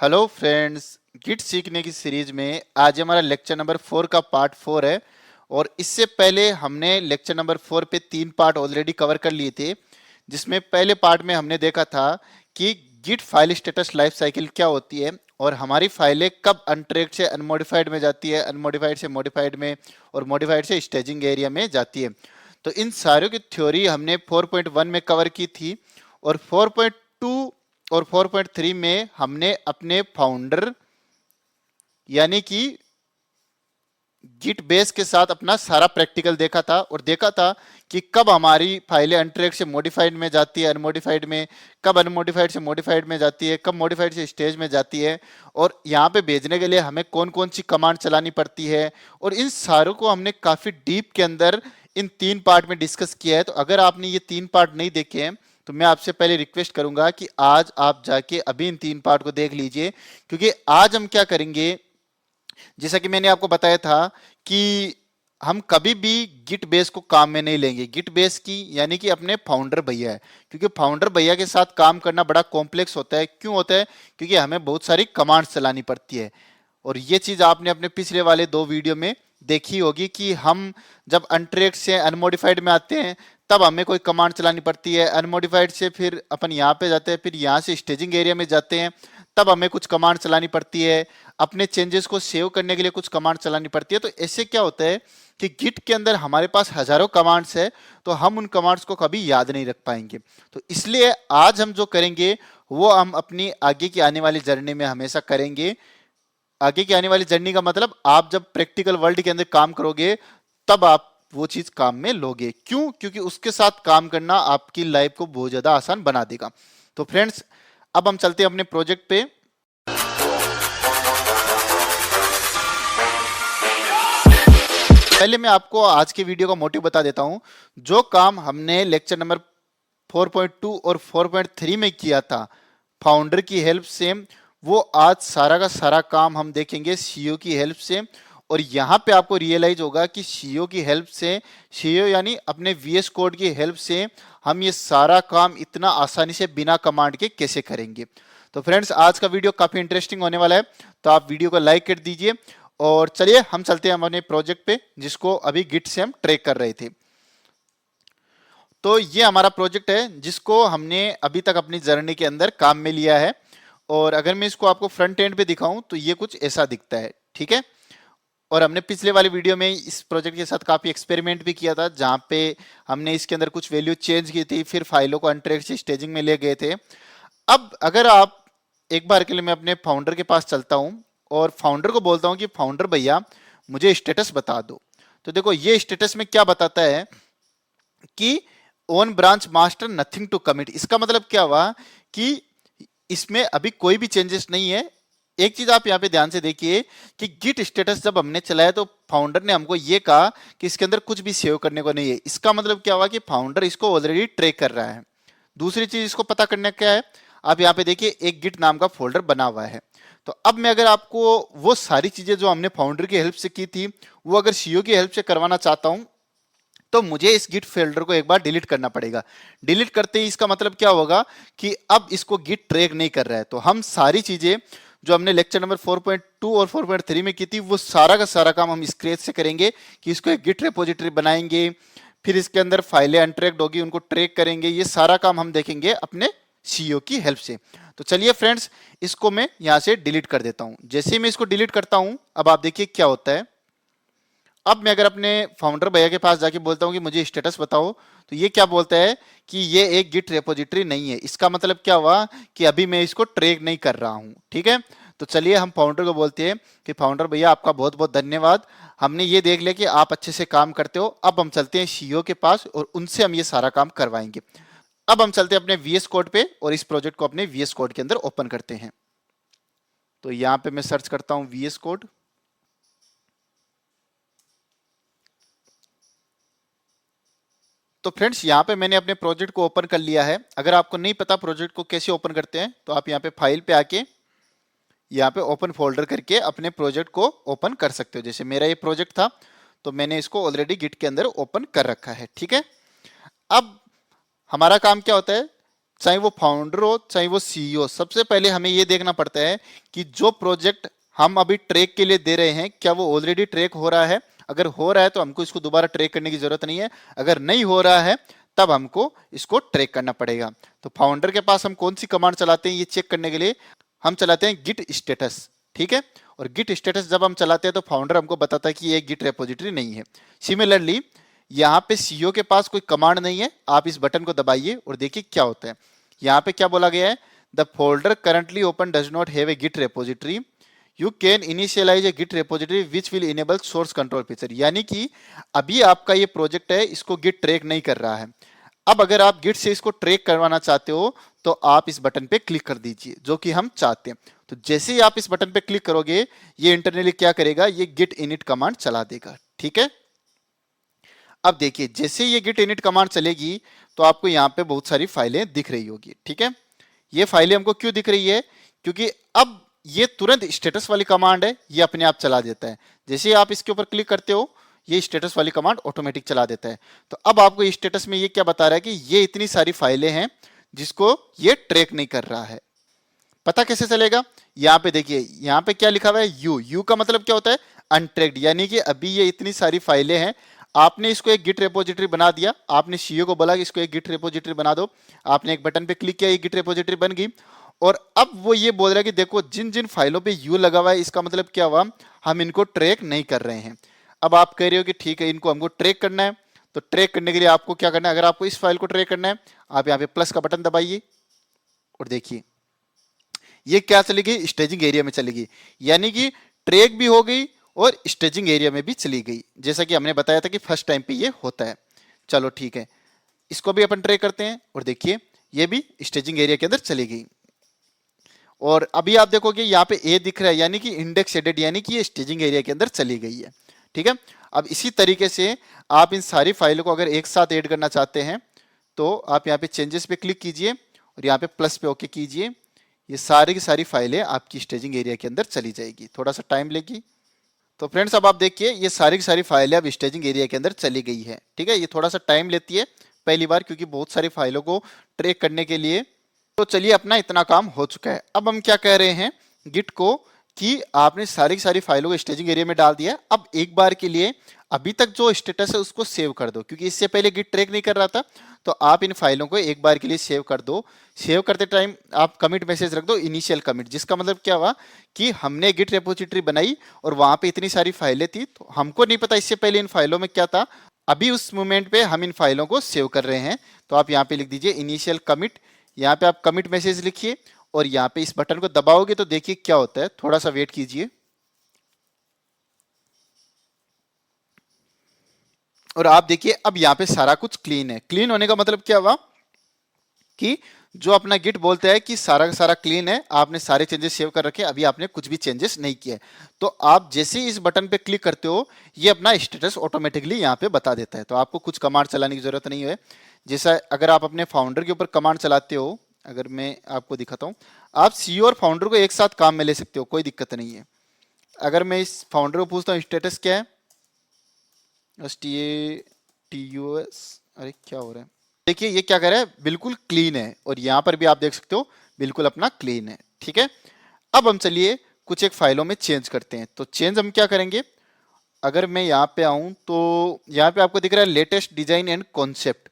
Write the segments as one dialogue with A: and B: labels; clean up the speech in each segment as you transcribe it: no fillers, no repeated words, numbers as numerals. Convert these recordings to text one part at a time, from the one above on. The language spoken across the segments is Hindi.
A: हेलो फ्रेंड्स, गिट सीखने की सीरीज में आज हमारा लेक्चर नंबर 4 का पार्ट 4 है। और इससे पहले हमने लेक्चर नंबर 4 पे 3 पार्ट ऑलरेडी कवर कर लिए थे, जिसमें पहले पार्ट में हमने देखा था कि Git file status life cycle क्या होती है और हमारी फाइलें कब अनट्रैक्ड से अनमॉडिफाइड में जाती है, अनमॉडिफाइड से मॉडिफाइड में और मॉडिफाइड से स्टेजिंग एरिया में जाती है। तो इन सारों की थ्योरी हमने 4.1 में कवर की थी और 4.2 और 4.3 में हमने अपने फाउंडर यानी कि गिट बेस के साथ अपना सारा प्रैक्टिकल देखा था और देखा था कि कब हमारी फाइलें अनट्रैक्ड से मॉडिफाइड में जाती है अनमॉडिफाइड में, कब अनमॉडिफाइड से मॉडिफाइड में जाती है, कब मॉडिफाइड से स्टेज में जाती है और यहाँ पे भेजने के लिए हमें कौन कौन सी कमांड चलानी पड़ती है। और इन सारों को हमने काफी डीप के अंदर इन 3 पार्ट में डिस्कस किया है। तो अगर आपने ये 3 पार्ट नहीं देखे हैं तो मैं आपसे पहले रिक्वेस्ट करूंगा कि आज आप जाके अभी इन 3 पार्ट को देख लीजिए, क्योंकि आज हम क्या करेंगे, जैसा कि मैंने आपको बताया था कि हम कभी भी गिट बेस को काम में नहीं लेंगे। गिट बेस की यानी कि अपने फाउंडर भैया है, क्योंकि फाउंडर भैया के साथ काम करना बड़ा कॉम्प्लेक्स होता है। क्यों होता है? क्योंकि हमें बहुत सारी कमांड्स चलानी पड़ती है। और ये चीज आपने अपने पिछले वाले 2 वीडियो में देखी होगी कि हम जब अनट्रैक्ड से अनमॉडिफाइड में आते हैं तब हमें कोई कमांड चलानी पड़ती है, अनमॉडिफाइड से फिर अपन यहाँ पे जाते हैं, फिर यहाँ से स्टेजिंग एरिया में जाते हैं तब हमें कुछ कमांड चलानी पड़ती है, अपने चेंजेस को सेव करने के लिए कुछ कमांड चलानी पड़ती है। तो ऐसे क्या होता है कि गिट के अंदर हमारे पास हजारों कमांड्स है, तो हम उन कमांड्स को कभी याद नहीं रख पाएंगे। तो इसलिए आज हम जो करेंगे वो हम अपनी आगे की आने वाली जर्नी में हमेशा करेंगे। आगे की आने वाली जर्नी का मतलब आप जब प्रैक्टिकल वर्ल्ड के अंदर काम करोगे तब आप वो चीज काम में लोगे। क्यों? क्योंकि उसके साथ काम करना आपकी लाइफ को बहुत ज्यादा आसान बना देगा। तो फ्रेंड्स, अब हम चलते हैं अपने प्रोजेक्ट पे। पहले मैं आपको आज के वीडियो का मोटिव बता देता हूं। जो काम हमने लेक्चर नंबर 4.2 और 4.3 में किया था फाउंडर की हेल्प से, वो आज सारा का सारा काम हम देखेंगे सीईओ की हेल्प से। और यहां पे आपको रियलाइज होगा कि सीईओ की हेल्प से, सीईओ यानी अपने वीएस कोड की हेल्प से हम ये सारा काम इतना आसानी से बिना कमांड के कैसे करेंगे। तो फ्रेंड्स, आज का वीडियो काफी इंटरेस्टिंग होने वाला है, तो आप वीडियो को लाइक कर दीजिए। और चलिए हम चलते हैं हमारे प्रोजेक्ट पे, जिसको अभी गिट से हम ट्रैक कर रहे थे। तो ये हमारा प्रोजेक्ट है जिसको हमने अभी तक अपनी जर्नी के अंदर काम में लिया है। और अगर मैं इसको आपको फ्रंट एंड पे दिखाऊं तो ये कुछ ऐसा दिखता है, ठीक है। और हमने पिछले वाले वीडियो में इस प्रोजेक्ट के साथ काफी एक्सपेरिमेंट भी किया था, जहां पे हमने इसके अंदर कुछ वैल्यू चेंज की थी, फिर फाइलों को अनट्रैक्ड से स्टेजिंग में ले गए थे। अब अगर आप एक बार के लिए, मैं अपने फाउंडर के पास चलता हूं और फाउंडर को बोलता हूं कि फाउंडर भैया मुझे स्टेटस बता दो। तो देखो ये स्टेटस में क्या बताता है कि on branch master nothing to commit. इसका मतलब क्या हुआ कि इसमें अभी कोई भी चेंजेस नहीं है। एक चीज आप यहाँ पे ध्यान से देखिए कि गिट स्टेटस जब हमने चलाया तो फाउंडर ने हमको ये कहा कि इसके अंदर कुछ भी सेव करने को नहीं है। इसका मतलब क्या हुआ कि फाउंडर इसको ऑलरेडी ट्रैक कर रहा है। दूसरी चीज इसको पता करना क्या है, आप यहाँ पे देखिए एक गिट नाम का फोल्डर बना हुआ है। तो अब मैं अगर आपको वो सारी चीजें जो हमने फाउंडर की हेल्प से की थी वो अगर सीईओ की हेल्प से करवाना चाहता हूं तो मुझे इस गिट फोल्डर को एक बार डिलीट करना पड़ेगा। डिलीट करते ही इसका मतलब क्या होगा कि अब इसको गिट ट्रैक नहीं कर रहा है। तो हम सारी चीजें जो हमने लेक्चर नंबर 4.2 और 4.3 में की थी वो सारा का सारा काम हम स्क्रैच से करेंगे कि इसको एक गिट रेपोजिटरी बनाएंगे, फिर इसके अंदर फाइलें अनट्रैक्ड होगी उनको ट्रैक करेंगे। ये सारा काम हम देखेंगे अपने सीईओ की हेल्प से। तो चलिए फ्रेंड्स, इसको मैं यहां से डिलीट कर देता हूं। जैसे ही मैं इसको डिलीट करता हूं, अब आप देखिए क्या होता है। अब मैं अगर अपने फाउंडर भैया के पास जाके बोलता हूं कि मुझे स्टेटस बताओ, तो ये क्या बोलता है कि ये एक गिट रेपोजिटरी नहीं है। इसका मतलब क्या हुआ कि अभी मैं इसको ट्रैक नहीं कर रहा हूं, ठीक है। तो चलिए हम फाउंडर को बोलते हैं कि फाउंडर भैया आपका बहुत बहुत धन्यवाद, हमने ये देख लिया कि आप अच्छे से काम करते हो। अब हम चलते हैं सीईओ के पास और उनसे हम ये सारा काम करवाएंगे। अब हम चलते हैं अपने वीएस कोड पे और इस प्रोजेक्ट को अपने वीएस कोड के अंदर ओपन करते हैं। तो यहां पे मैं सर्च करता हूं वीएस कोड। तो फ्रेंड्स, यहाँ पे मैंने अपने प्रोजेक्ट को ओपन कर लिया है। अगर आपको नहीं पता प्रोजेक्ट को कैसे ओपन करते हैं तो आप यहाँ पे फाइल पे आके यहाँ पे ओपन फोल्डर करके अपने प्रोजेक्ट को ओपन कर सकते हो। जैसे मेरा ये प्रोजेक्ट था तो मैंने इसको ऑलरेडी गिट के अंदर ओपन कर रखा है, ठीक है। अब हमारा काम क्या होता है, चाहे वो फाउंडर हो चाहे वो सीईओ, सबसे पहले हमें ये देखना पड़ता है कि जो प्रोजेक्ट हम अभी ट्रैक के लिए दे रहे हैं क्या वो ऑलरेडी ट्रैक हो रहा है। अगर हो रहा है तो हमको इसको दोबारा ट्रैक करने की जरूरत नहीं है, अगर नहीं हो रहा है तब हमको इसको ट्रैक करना पड़ेगा। तो फाउंडर के पास हम कौन सी कमांड चलाते हैं ये चेक करने के लिए, हम चलाते हैं गिट स्टेटस, ठीक है। और गिट स्टेटस जब हम चलाते हैं तो फाउंडर हमको बताता है कि ये गिट रेपोजिटरी नहीं है। सिमिलरली यहाँ पे सीईओ के पास कोई कमांड नहीं है, आप इस बटन को दबाइए और देखिए क्या होता है। यहाँ पे क्या बोला गया है, the folder currently open does not have a Git repository, you can initialize a Git repository which will enable source control feature. यानी कि अभी आपका ये प्रोजेक्ट है, इसको गिट ट्रैक नहीं कर रहा है। अब अगर आप गिट से इसको ट्रैक करवाना चाहते हो तो आप इस बटन पे क्लिक कर दीजिए, जो कि हम चाहते हैं। तो जैसे ही आप इस बटन पे क्लिक करोगे ये इंटरनली क्या करेगा, ये गिट इनिट कमांड चला देगा, ठीक है। अब देखिए जैसे ये गिट इनिट कमांड चलेगी तो आपको यहाँ पे बहुत सारी फाइलें दिख रही होगी, ठीक है। ये फाइलें हमको क्यों दिख रही है, क्योंकि अब ये तुरंत स्टेटस वाली कमांड है, ये अपने आप चला देता है। जैसे ही आप इसके ऊपर क्लिक करते हो ये स्टेटस वाली कमांड ऑटोमेटिक चला देता है। तो अब आपको स्टेटस में ये क्या बता रहा है कि ये इतनी सारी फाइलें हैं जिसको ये ट्रैक नहीं कर रहा है। पता कैसे चलेगा, यहाँ पे देखिए यहाँ पे क्या लिखा हुआ है, यू का मतलब क्या होता है, अनट्रैक्ड। यानी कि अभी ये इतनी सारी फाइलें हैं, आपने इसको एक गिट रेपोजिटरी बना दिया, आपने सीईओ को बोला कि इसको एक गिट रेपोजिटरी बना दो, आपने एक बटन पे क्लिक किया, ये गिट रेपोजिटरी बन गई। और अब वो ये बोल रहा है कि देखो जिन जिन फाइलों पे यू लगा हुआ है इसका मतलब क्या हुआ, हम इनको ट्रैक नहीं कर रहे हैं। अब आप कह रहे हो कि ठीक है इनको हमको ट्रैक करना है, तो ट्रैक करने के लिए आपको क्या करना है, अगर आपको इस फाइल को ट्रैक करना है आप यहाँ पे प्लस का बटन दबाइए और देखिए ये क्या चली गई, स्टेजिंग एरिया में चली गई। यानी कि ट्रैक भी हो गई और स्टेजिंग एरिया में भी चली गई, जैसा कि हमने बताया था कि फर्स्ट टाइम पे ये होता है। चलो ठीक है, इसको भी अपन ट्रैक करते हैं और देखिए ये भी स्टेजिंग एरिया के अंदर चली गई। और अभी आप देखोगे यहाँ पे ए दिख रहा है, यानी कि इंडेक्स एडेड, यानी कि ये स्टेजिंग एरिया के अंदर चली गई है, ठीक है। अब इसी तरीके से आप इन सारी फाइलों को अगर एक साथ ऐड करना चाहते हैं तो आप यहाँ पे चेंजेस पे क्लिक कीजिए और यहाँ पे प्लस पे ओके कीजिए, ये सारी की सारी फाइलें आपकी स्टेजिंग एरिया के अंदर चली जाएगी। थोड़ा सा टाइम लेगी। तो फ्रेंड्स अब आप देखिए ये सारी की सारी फाइलें अब स्टेजिंग एरिया के अंदर चली गई है, ठीक है। ये थोड़ा सा टाइम लेती है पहली बार, क्योंकि बहुत सारी फाइलों को ट्रैक करने के लिए। तो चलिए अपना इतना काम हो चुका है। अब हम क्या कह रहे हैं गिट को कि आपने सारी की सारी फाइलों को स्टेजिंग एरिया में डाल दिया, अब एक बार के लिए अभी तक जो स्टेटस है उसको सेव कर दो, क्योंकि इससे पहले गिट ट्रैक नहीं कर रहा था। तो आप इन फाइलों को एक बार के लिए सेव कर दो। सेव करते टाइम आप कमिट मैसेज रख दो, इनिशियल कमिट, जिसका मतलब क्या हुआ कि हमने गिट रेपोजिटरी बनाई और वहां पे इतनी सारी फाइलें थी, तो हमको नहीं पता इससे पहले इन फाइलों में क्या था, अभी उस मोमेंट पे हम इन फाइलों को सेव कर रहे हैं। तो आप यहाँ पे लिख दीजिए इनिशियल कमिट, यहाँ पे आप कमिट मैसेज लिखिए और यहाँ पे इस बटन को दबाओगे तो देखिए क्या होता है, थोड़ा सा वेट कीजिए। और आप देखिए अब यहाँ पे सारा कुछ क्लीन है। क्लीन होने का मतलब क्या हुआ कि जो अपना गिट बोलता है कि सारा का सारा क्लीन है, आपने सारे चेंजेस सेव कर रखे, अभी आपने कुछ भी चेंजेस नहीं किए। तो आप जैसे ही इस बटन पे क्लिक करते हो ये अपना स्टेटस ऑटोमेटिकली यहाँ पे बता देता है। तो आपको कुछ कमांड चलाने की जरूरत नहीं है। जैसा अगर आप अपने फाउंडर के ऊपर कमांड चलाते हो, अगर मैं आपको दिखाता हूँ, आप सीईओ और फाउंडर को एक साथ काम में ले सकते हो, कोई दिक्कत नहीं है। अगर मैं इस फाउंडर को पूछता हूँ स्टेटस क्या है, STATUS, अरे क्या हो रहा है, देखिए ये क्या कर रहा है, बिल्कुल क्लीन है। और यहाँ पर भी आप देख सकते हो बिल्कुल अपना क्लीन है, ठीक है। अब हम चलिए कुछ एक फाइलों में चेंज करते हैं। तो चेंज हम क्या करेंगे, अगर मैं यहाँ पे आऊँ तो यहाँ पे आपको दिख रहा है लेटेस्ट डिजाइन एंड कॉन्सेप्ट।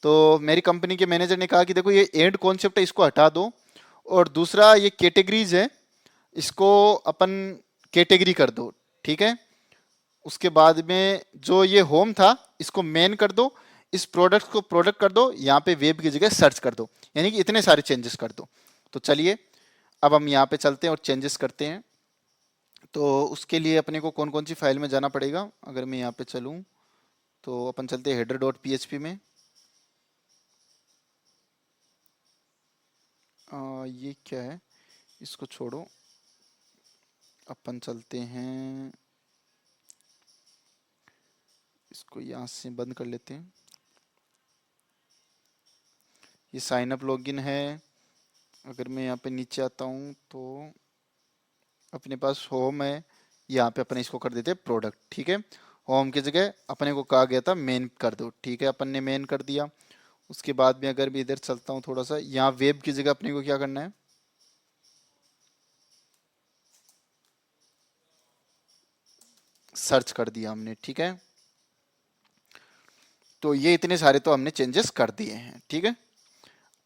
A: तो मेरी कंपनी के मैनेजर ने कहा कि देखो ये एंड कॉन्सेप्ट है, इसको हटा दो। और दूसरा ये कैटेगरीज है, इसको अपन कैटेगरी कर दो, ठीक है। उसके बाद में जो ये होम था इसको मेन कर दो, इस प्रोडक्ट को प्रोडक्ट कर दो, यहाँ पे वेब की जगह सर्च कर दो, यानी कि इतने सारे चेंजेस कर दो। तो चलिए अब हम यहाँ पे चलते हैं और चेंजेस करते हैं। तो उसके लिए अपने को कौन कौन सी फाइल में जाना पड़ेगा, अगर मैं यहाँ पे चलूँ तो अपन चलते हैं header.php में। ये क्या है, इसको छोड़ो, अपन चलते हैं, इसको यहाँ से बंद कर लेते हैं। ये साइन अप लॉगिन है। अगर मैं यहाँ पे नीचे आता हूँ तो अपने पास होम है, यहाँ पे अपन इसको कर देते हैं प्रोडक्ट, ठीक है। होम की जगह अपने को कहा गया था मेन कर दो, ठीक है, अपन ने मेन कर दिया। उसके बाद में अगर मैं इधर चलता हूँ थोड़ा सा, यहाँ वेब की जगह अपने को क्या करना है, सर्च कर दिया हमने, ठीक है। तो ये इतने सारे तो हमने चेंजेस कर दिए हैं, ठीक है।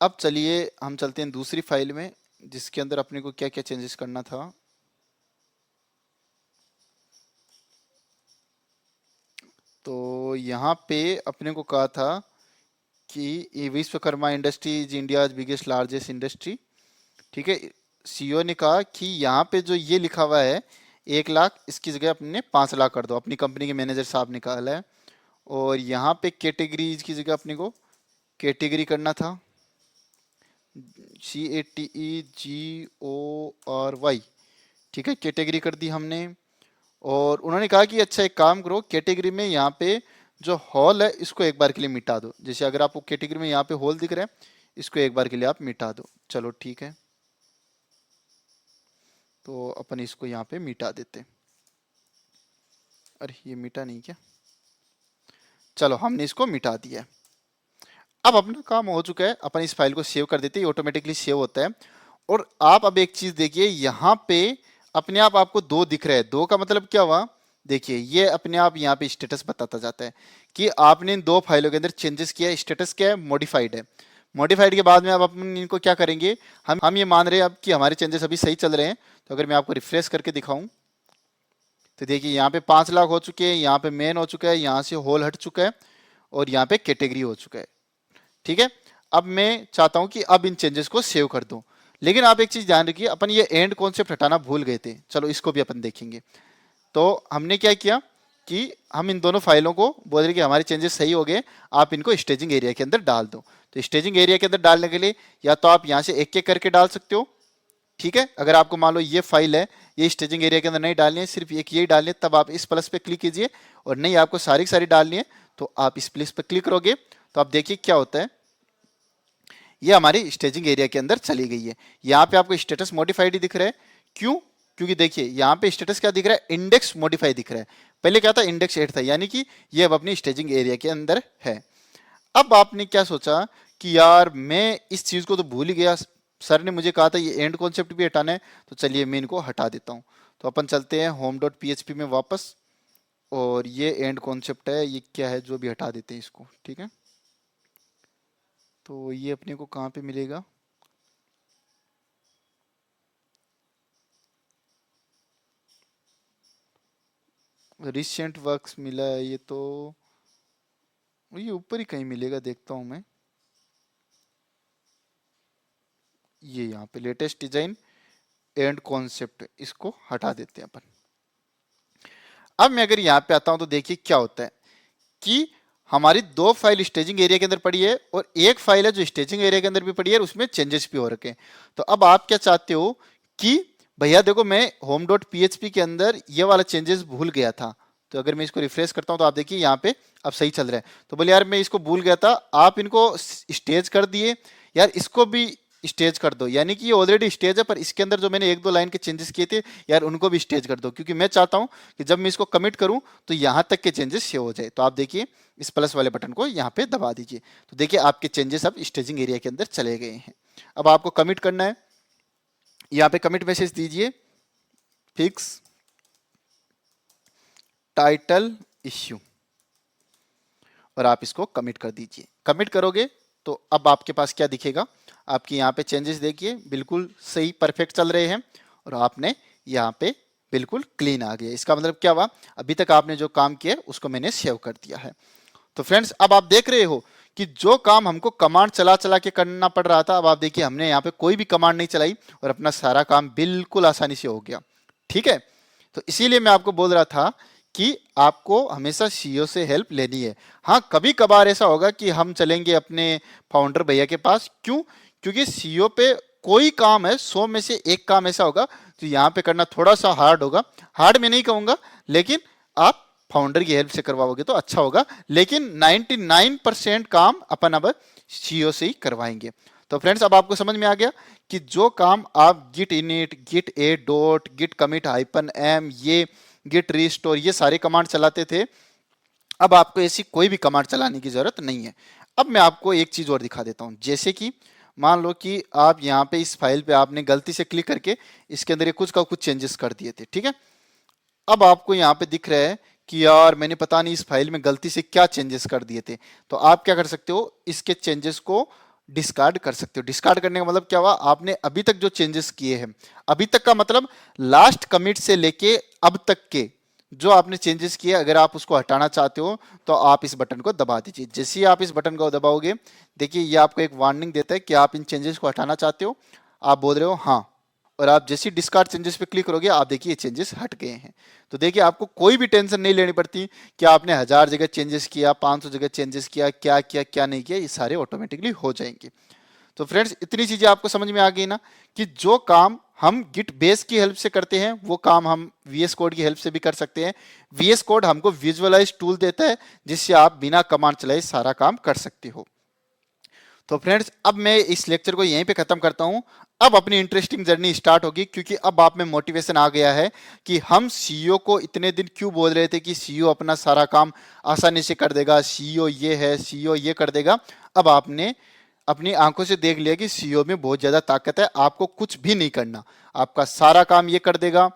A: अब चलिए हम चलते हैं दूसरी फाइल में, जिसके अंदर अपने को क्या क्या चेंजेस करना था। तो यहाँ पे अपने को कहा था कि ये Vishwakarma industry is India biggest largest industry, ठीक है। सीईओ ने कहा कि यहाँ पे जो ये लिखा हुआ है 1 लाख, इसकी जगह अपने 5 लाख कर दो, अपनी कंपनी के मैनेजर साहब ने कहा है। और यहाँ पे कैटेगरीज की जगह अपने को कैटेगरी करना था, CATEGORY, ठीक है, कैटेगरी कर दी हमने। और उन्होंने कहा कि अच्छा एक काम करो, कैटेगरी में यहाँ पे जो हॉल है इसको एक बार के लिए मिटा दो। जैसे अगर आपको कैटेगरी में यहाँ पे हॉल दिख रहा है, इसको एक बार के लिए आप मिटा दो। चलो ठीक है, तो अपन इसको यहाँ पे मिटा देते। अरे ये मिटा नहीं क्या, चलो हमने इसको मिटा दिया। अब अपना काम हो चुका है, अपन इस फाइल को सेव कर देते हैं, ऑटोमेटिकली सेव होता है। और आप अब एक चीज देखिए, यहाँ पे अपने आप आपको 2 दिख रहे हैं। 2 का मतलब क्या हुआ, देखिए ये अपने आप यहाँ पे स्टेटस बताता जाता है कि आपने इन 2 फाइलों के अंदर चेंजेस किया है। स्टेटस क्या है, मॉडिफाइड है। मॉडिफाइड के बाद में अब अपन इनको क्या करेंगे, हम ये मान रहे हैं अब कि हमारे चेंजेस अभी सही चल रहे हैं। तो अगर मैं आपको रिफ्रेश करके दिखाऊं तो देखिए यहाँ पे 5 लाख हो चुके हैं, यहाँ पे मेन हो चुका है, यहाँ से होल हट चुका है, और यहाँ पे कैटेगरी हो चुका है, ठीक है। अब मैं चाहता हूं कि अब इन चेंजेस को सेव कर दूं, लेकिन आप एक चीज ध्यान रखिए, अपन ये एंड कॉन्सेप्ट हटाना भूल गए थे। चलो इसको भी अपन देखेंगे। तो हमने क्या किया कि हम इन दोनों फाइलों को बोल रहे कि हमारे चेंजेस सही हो गए, आप इनको स्टेजिंग एरिया के अंदर डाल दो। तो स्टेजिंग एरिया के अंदर डालने के लिए या तो आप यहाँ से एक एक करके डाल सकते हो, ठीक है। अगर आपको मान लो ये फाइल है, ये स्टेजिंग एरिया के अंदर नहीं डालनी है, सिर्फ एक यही डालनी है, तब आप इस प्लस पे क्लिक कीजिए। और नहीं आपको सारी की सारी डालनी है तो आप इस प्लस पे क्लिक करोगे, तो आप देखिए क्या होता है, ये हमारी स्टेजिंग एरिया के अंदर चली गई है। यहाँ पे आपको स्टेटस मॉडिफाइड ही दिख रहा है, क्यों, क्योंकि देखिए यहाँ पे स्टेटस क्या दिख रहा है, इंडेक्स मॉडिफाई दिख रहा है। पहले क्या था, इंडेक्स 8 था, यानी कि ये अब अपनी स्टेजिंग एरिया के अंदर है। अब आपने क्या सोचा कि यार मैं इस चीज को तो भूल ही गया, सर ने मुझे कहा था ये एंड कॉन्सेप्ट भी हटाना है, तो चलिए मैं इनको हटा देता हूँ। तो अपन चलते हैं home.php में वापस, और ये एंड कॉन्सेप्ट है, ये क्या है जो भी हटा देते हैं इसको, ठीक है। तो ये अपने को कहाँ पे मिलेगा, रिसेंट वर्क्स मिला है, ये तो ये ऊपर ही कहीं मिलेगा, देखता हूँ मैं। ये यहाँ पे लेटेस्ट डिजाइन एंड कॉन्सेप्ट, इसको हटा देते हैं अपन। अब मैं अगर यहाँ पे आता हूँ तो देखिए क्या होता है कि हमारी 2 फाइल स्टेजिंग एरिया के अंदर पड़ी है, और एक फाइल है जो स्टेजिंग एरिया के अंदर भी पड़ी है, और उसमें चेंजेस भी हो रखे हैं। तो अब आप क्या चाहते हो कि भैया देखो मैं home.php के अंदर ये वाला चेंजेस भूल गया था। तो अगर मैं इसको रिफ्रेश करता हूं तो आप देखिए यहाँ पे अब सही चल रहा है। तो बोले यार मैं इसको भूल गया था, आप इनको स्टेज कर दिए, यार इसको भी स्टेज कर दो, यानी कि ये ऑलरेडी स्टेज है, पर इसके अंदर जो मैंने 1-2 लाइन के चेंजेस किए थे यार उनको भी स्टेज कर दो, क्योंकि मैं चाहता हूं कि जब मैं इसको कमिट करूं तो यहां तक के चेंजेस सेव हो जाए। तो आप देखिए इस प्लस वाले बटन को यहाँ पे दबा दीजिए, तो देखिए आपके चेंजेस अब स्टेजिंग एरिया के अंदर चले गए हैं। अब आपको कमिट करना है, यहाँ पे कमिट मैसेज दीजिए, फिक्स टाइटल इश्यू, और आप इसको कमिट कर दीजिए। कमिट करोगे तो अब आपके पास क्या दिखेगा, आपके यहाँ पे चेंजेस देखिए बिल्कुल सही परफेक्ट चल रहे हैं, और आपने यहाँ पे बिल्कुल क्लीन आ गया। इसका मतलब क्या हुआ, अभी तक आपने जो काम किया उसको मैंने सेव कर दिया है। तो फ्रेंड्स अब आप देख रहे हो कि जो काम हमको कमांड चला चला के करना पड़ रहा था, अब आप देखिए हमने यहाँ पे कोई भी कमांड नहीं चलाई और अपना सारा काम बिल्कुल आसानी से हो गया, ठीक है। तो इसीलिए मैं आपको बोल रहा था कि आपको हमेशा सीईओ से हेल्प लेनी है। हाँ कभी कभार ऐसा होगा कि हम चलेंगे अपने फाउंडर भैया के पास, क्यों, क्योंकि सीईओ पे कोई काम है 100 में से 1 काम ऐसा होगा तो यहाँ पे करना थोड़ा सा हार्ड होगा। हार्ड मैं नहीं कहूंगा, लेकिन आप फाउंडर की हेल्प से करवाओगे तो अच्छा होगा, लेकिन 99% काम अपन अब सीईओ से ही करवाएंगे। तो फ्रेंड्स अब आपको समझ में आ गया कि जो काम आप Git init, Git add dot, Git commit -m, ये गिट रिस्टोर, ये सारे कमांड चलाते थे, अब आपको ऐसी कोई भी कमांड चलाने की जरूरत नहीं है। अब मैं आपको एक चीज और दिखा देता हूं, जैसे कि मान लो कि आप यहाँ पे इस फाइल पे आपने गलती से क्लिक करके इसके अंदर ये कुछ का कुछ चेंजेस कर दिए थे, ठीक है। अब आपको यहाँ पे दिख रहा है कि यार मैंने पता नहीं इस फाइल में गलती से क्या चेंजेस कर दिए थे, तो आप क्या कर सकते हो, इसके चेंजेस को डिस्कार्ड कर सकते हो। डिस्कार्ड करने का मतलब क्या हुआ, आपने अभी तक जो चेंजेस किए हैं, अभी तक का मतलब लास्ट कमिट से लेके अब तक के जो आपने चेंजेस किए, अगर आप उसको हटाना चाहते हो तो आप इस बटन को दबा दीजिए। जैसे ही आप इस बटन को दबाओगे, देखिए ये आपको एक वार्निंग देता है कि आप इन चेंजेस को हटाना चाहते हो, आप बोल रहे हो हाँ, और आप जैसे डिस्कार्ड चेंजेस पे क्लिक करोगे आप देखिए ये चेंजेस हट गए हैं। तो देखिए आपको कोई भी टेंशन नहीं लेनी पड़ती कि आपने 1000 जगह चेंजेस किया, 500 जगह चेंजेस किया, क्या किया क्या नहीं किया, ये सारे ऑटोमेटिकली हो जाएंगे। तो फ्रेंड्स इतनी चीजें आपको समझ में आ गई ना कि जो काम हम गिट बेस की हेल्प से करते हैं वो काम हम वीएस कोड की हेल्प से भी कर सकते हैं। वीएस कोड हमको विजुअलाइज टूल देता है जिससे आप बिना कमांड चलाए सारा काम कर सकते हो। तो फ्रेंड्स अब मैं इस लेक्चर को यहीं पे खत्म करता हूं। अब अपनी इंटरेस्टिंग जर्नी स्टार्ट होगी, क्योंकि अब आप में मोटिवेशन आ गया है कि हम सीईओ को इतने दिन क्यों बोल रहे थे कि सीईओ अपना सारा काम आसानी से कर देगा, सीईओ ये है, सीईओ ये कर देगा। अब आपने अपनी आंखों से देख लिया कि सीईओ में बहुत ज्यादा ताकत है, आपको कुछ भी नहीं करना, आपका सारा काम ये कर देगा,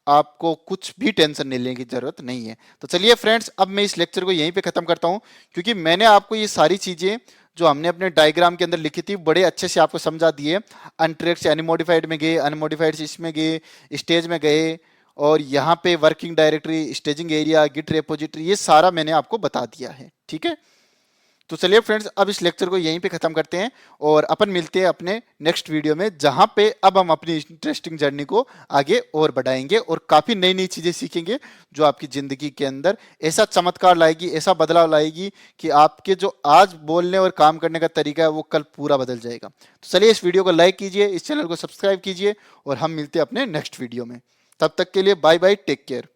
A: आपको कुछ भी टेंशन नहीं लेने की जरूरत नहीं है। तो चलिए फ्रेंड्स अब मैं इस लेक्चर को यहीं पे खत्म करता हूं, क्योंकि मैंने आपको ये सारी चीजें जो हमने अपने डायग्राम के अंदर लिखी थी बड़े अच्छे से आपको समझा दिए। अनट्रैक्ड से अनमोडिफाइड में गए, अनमोडिफाइड से इसमें गए, स्टेज में गए, और यहाँ पे working directory, staging area, Git repository, ये सारा मैंने आपको बता दिया है, ठीक है। तो चलिए फ्रेंड्स अब इस लेक्चर को यहीं पे खत्म करते हैं और अपन मिलते हैं अपने नेक्स्ट वीडियो में, जहां पे अब हम अपनी इंटरेस्टिंग जर्नी को आगे और बढ़ाएंगे और काफी नई नई चीजें सीखेंगे जो आपकी जिंदगी के अंदर ऐसा चमत्कार लाएगी, ऐसा बदलाव लाएगी कि आपके जो आज बोलने और काम करने का तरीका है वो कल पूरा बदल जाएगा। तो चलिए इस वीडियो को लाइक कीजिए, इस चैनल को सब्सक्राइब कीजिए और हम मिलते हैं अपने नेक्स्ट वीडियो में। तब तक के लिए बाय बाय, टेक केयर।